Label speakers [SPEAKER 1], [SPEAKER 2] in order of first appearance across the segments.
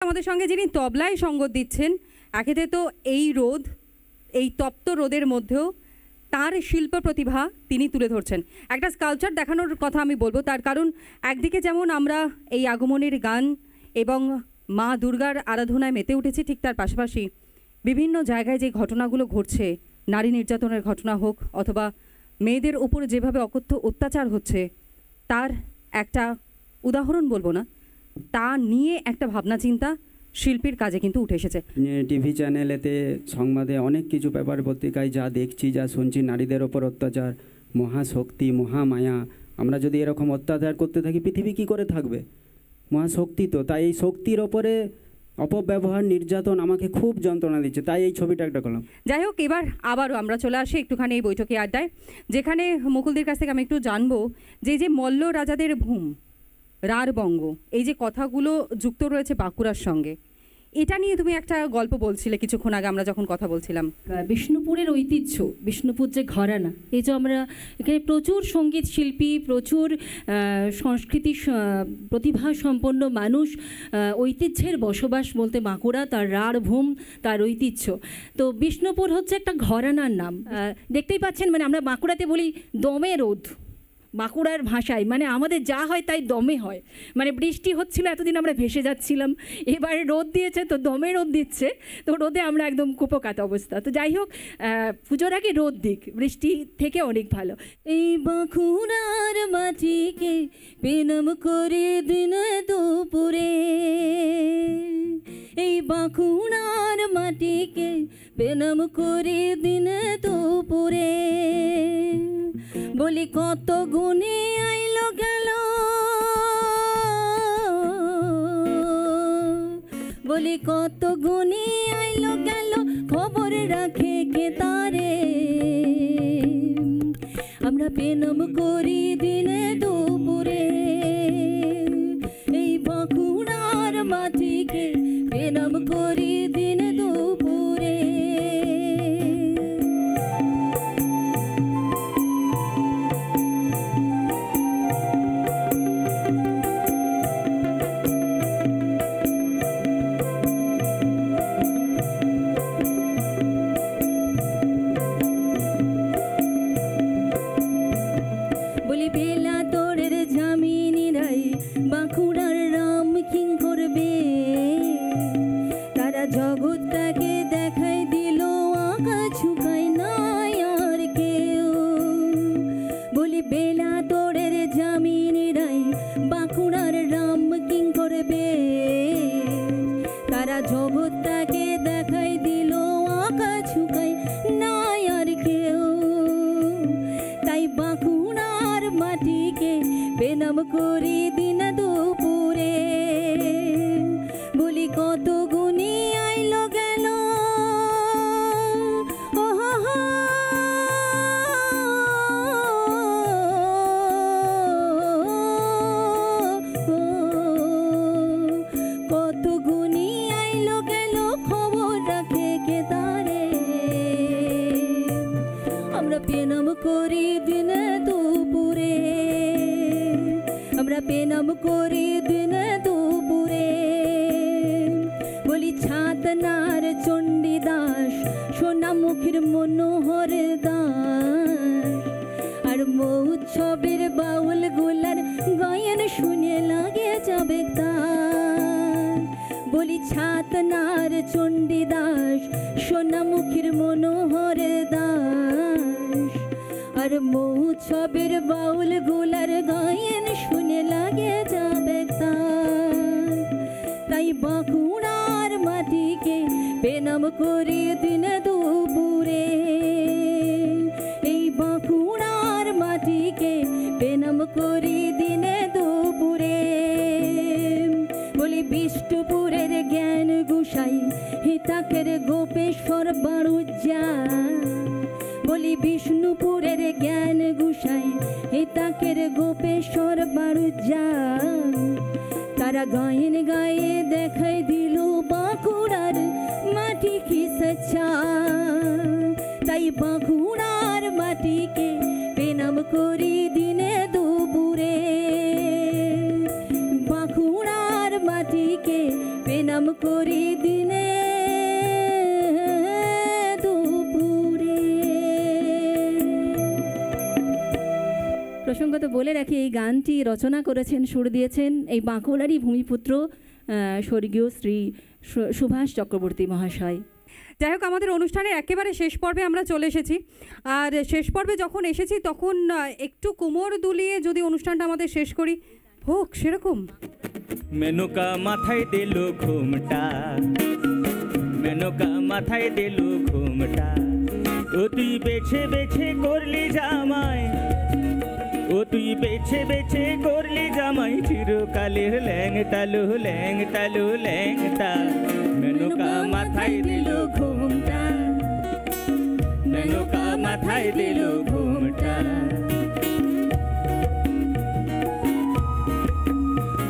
[SPEAKER 1] আমাদের সঙ্গে যিনি তবলায় সঙ্গত দিচ্ছেন, একেতে তো এই রোদ, এই তপ্ত রোদের মধ্যেও তার শিল্প প্রতিভা তিনি তুলে ধরছেন। একটা স্কাল্পচার দেখানোর কথা আমি বলবো, তার কারণ একদিকে যেমন আমরা এই আগমনের গান এবং মা দুর্গার আরাধনায় মেতে উঠেছি, ঠিক তার পাশাপাশি বিভিন্ন জায়গায় যে ঘটনাগুলো ঘটছে, নারী নির্যাতনের ঘটনা হোক অথবা মেয়েদের উপর যেভাবে অকথ্য অত্যাচার হচ্ছে, তার একটা উদাহরণ বলবো না, তা নিয়ে একটা ভাবনা চিন্তা শিল্পীর কাজে কিন্তু উঠে এসেছে।
[SPEAKER 2] টিভি চ্যানেলেতে, সংবাদে অনেক কিছু, পেপার পত্রিকায় যা দেখছি, যা শুনছি, নারীদের ওপর অত্যাচার, মহাশক্তি, মহামায়া। আমরা যদি এরকম অত্যাচার করতে থাকি, পৃথিবী কি করে থাকবে? মহাশক্তি তো, তাই এই শক্তির ওপরে অপব্যবহার, নির্যাতন আমাকে খুব যন্ত্রণা দিচ্ছে, তাই এই ছবিটা একটা করলাম।
[SPEAKER 1] যাই হোক, এবার আবারও আমরা চলে আসি একটুখানি এই বৈঠকি আড্ডায়, যেখানে মুকুলদের কাছ থেকে আমি একটু জানবো যে মল্ল রাজাদের ভূম, রাঢ়বঙ্গ, এই যে কথাগুলো যুক্ত রয়েছে বাঁকুড়ার সঙ্গে, এটা নিয়ে তুমি একটা গল্প বলছিলে কিছুক্ষণ আগে আমরা যখন কথা বলছিলাম।
[SPEAKER 3] বিষ্ণুপুরের ঐতিহ্য, বিষ্ণুপুর যে ঘরানা, এই যে আমরা এখানে প্রচুর সঙ্গীত শিল্পী, প্রচুর সংস্কৃতি প্রতিভা সম্পন্ন মানুষ, ঐতিহ্যের বসবাস বলতে বাঁকুড়া, তার রাঢ়ভূম, তার ঐতিহ্য। তো বিষ্ণুপুর হচ্ছে একটা ঘরানার নাম। দেখতেই পাচ্ছেন, মানে আমরা বাঁকুড়াতে বলি দমে রোদ, বাঁকুড়ার ভাষায় মানে আমাদের যা হয় তাই দমে হয়। মানে বৃষ্টি হচ্ছিল, এতদিন আমরা ভেসে যাচ্ছিলাম, এবারে রোদ দিয়েছে তো দমে রোদ দিচ্ছে, তো রোদে আমরা একদম কুপোকাত অবস্থা। তো যাই হোক, পুজোর আগে রোদ দিক, বৃষ্টি থেকে অনেক ভালো। এই বাঁকুড়ার মাটিকে পেনম করে দিন দুপুরে, এই বাঁকুড়ার মাটিকে পেনম করে দিন দুপুরে, বলি কত গুণে আইলো গেল, বলি কত গুণে আইলো গেল, খবর রাখে কে তারে, আমরা পেনম করি দিনে দুপুরে, এই বাঁকুড়ার মাটিকে পেনম করি দিনে দুপুরে। বাঁকুড়ার রাম কিং করবে, তারা জগৎটাকে দেখাই দিল, আঁকা ছুকাই নাই আর কেউ, বলি বেলা তোরের জামিনীরাই বাঁকুড়ার রাম কিং করবে, তারা জগৎটাকে দেখাই দিল, আঁকা ছুকাই নাই আর কেউ, তাই বাঁকুড়ার মাটিকে পেনম করি দিন দুপুরে, বলি কত গুণী আইলো গেল, কত গুণী আইলো গেল, খবর রাখে কে তারে, আমরা পেনম করি দিন দুপুরে, আমরা পেনম করি দিন দুপুরে, বলি ছাতনার চণ্ডীদাস, সোনামুখীর মনোহর দাস, আর মহোৎসবের বাউল গুলার গায়ন শুনে লাগে যাবে তার, বলি ছাতনার চণ্ডীদাস, সোনামুখীর মনোহর দাস, আর মহোৎসবের বাউল গুলার গায়ন শুনে লাগে যাবে তার, তাই বাঁকুড়ার মাটিকে পেনম করি দিন দুপুরে, এই বাঁকুড়ার মাটিকে পেনম করি দিন দুপুরে, বলি বিষ্ণুপুরের জ্ঞান গুসাই, হিতাকের গোপেশ্বর বাড়ুজ্জা, বলি বিষ্ণুপুরের জ্ঞান গুসাই, হিতাকের গোপেশ্বর বাড়ুজ্জা, তারা গায়েন গায়ে দেখাই দিল বাঁকুড়ার মাটি কি সচ্চা, তাই বাঁকুড়ার মাটিকে পেনম করি দিনে দুপুরে, বাঁকুড়ার মাটিকে পেনম করি দিনে দুপুরে। প্রসঙ্গত বলে রাখি, এই গানটি রচনা করেছেন, সুর দিয়েছেন এই বাঁকুড়ারই ভূমিপুত্র স্বর্গীয় শ্রী সুভাষ চক্রবর্তী মহাশয়।
[SPEAKER 1] যাই হোক, আমাদের অনুষ্ঠানের একেবারে শেষ পর্বে আমরা চলে এসেছি। আর শেষ পর্বে যখন এসেছি তখন একটু কোমর দুলিয়ে যদি অনুষ্ঠানটা আমাদের শেষ করি, হোক সেরকম।
[SPEAKER 4] মেনকা মাথায় দিল ঘুমটা, মেনকা মাথায় দিল ঘুমটা, ও তুই বেছে বেছে করলি জামাই, ও তুই বেছে বেছে করলি জামাই, চিরকালের ল্যাংটালু ল্যাংটালু ল্যাংটা। মেনকা মাথায় দিল ঘুমটা, মেনকা মাথায় দিল ঘুমটা।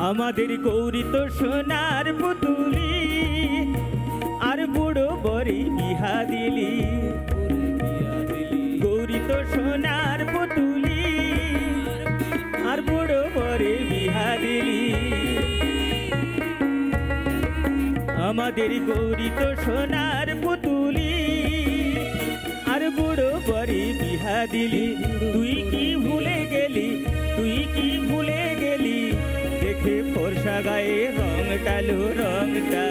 [SPEAKER 4] আমাদের গৌরী তো সোনার পুতুলি, আর বুড়ো বরে বিহা দিলি, গৌরী তো সোনার পুতুলি, আর বুড়ো বরে বিহা দিলি। আমাদের গৌরী তো সোনার পুতুলি, আর বুড়ো বরে বিহা দিলি। তুই কি ভুলে গেলি, তুই কি ভুলে গেলি, দেখে ফর্সা গায়ে রংটালো রংটা।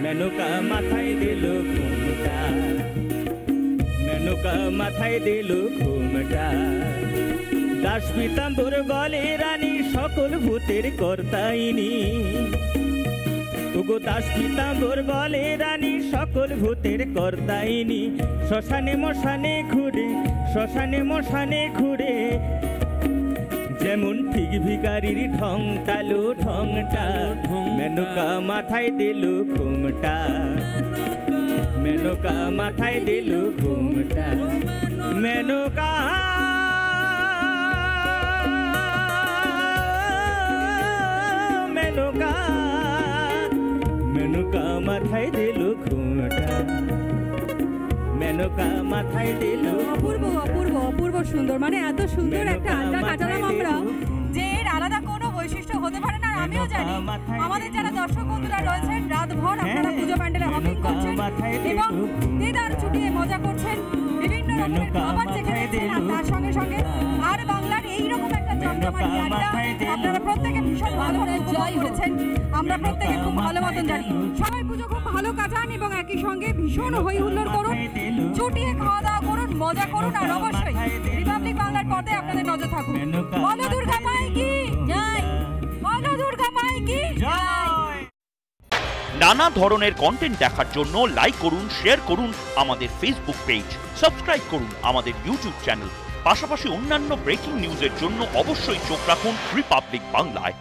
[SPEAKER 4] মেনকা মাথায় দিল ঘুমটা, মেনকা মাথায় দিল ঘুমটা। দাস পীতাম্বর বলে রানী, সকল ভূতের কর্তাইনি, ওগো দাস পীতাম্বর বলে রানী, সকল ভূতের কর্তাইনি। শ্মশানে মশানে ঘুরে, শ্মশানে মশানে ঘুরে, যেমন ঠিক ভিখারির ঢংটালো ঢংটা। মেনকা মাথায় দিল ঘুমটা, মেনকা মাথায় দিল ঘুমটা। মেনকা মেনকা মেনকা মাথায় দিল ঘুমটা, মেনকা মাথায় দিল।
[SPEAKER 1] অপূর্ব অপূর্ব অপূর্ব সুন্দর, মানে এত সুন্দর একটা আড্ডা কাটালাম আমরা যে এর আলাদা কোনো বৈশিষ্ট্য হতে পারে না। আমিও জানি আমাদের যারা দর্শক বন্ধুরা রয়েছেন, রাতভর আপনারা পুজো প্যান্ডেলে হপিং করছেন এবং দিদার ছুটিয়ে মজা করছেন, বিভিন্ন রকমের খাবার চেখে দেখছেন, আর তার সঙ্গে সঙ্গে আর বাংলার এইরকম একটা জমজমাটি আড্ডা আপনারা প্রত্যেকে ভীষণ ভালোভাবে উপভোগ করেছেন। আমরা প্রত্যেকে খুব ভালো মতন জানি। সবাই পুজো খুব ভালো কাটান এবং একই সঙ্গে ভীষণ হই হুল্লোড় করুন, চুটিয়ে খাওয়া দাওয়া করুন, মজা করুন, আর অবশ্যই রিপাবলিক বাংলার পর্দায় আপনাদের নজর থাকুন। বলো দুর্গা মাই কি জয়, বলো দুর্গা মাই কি জয়।
[SPEAKER 5] নানা ধরনের কন্টেন্ট দেখার জন্য লাইক করুন, শেয়ার করুন আমাদের ফেসবুক পেজ, সাবস্ক্রাইব করুন আমাদের ইউটিউব চ্যানেল। পাশাপাশি অন্যান্য ব্রেকিং নিউজের জন্য অবশ্যই চোখ রাখুন রিপাবলিক বাংলায়।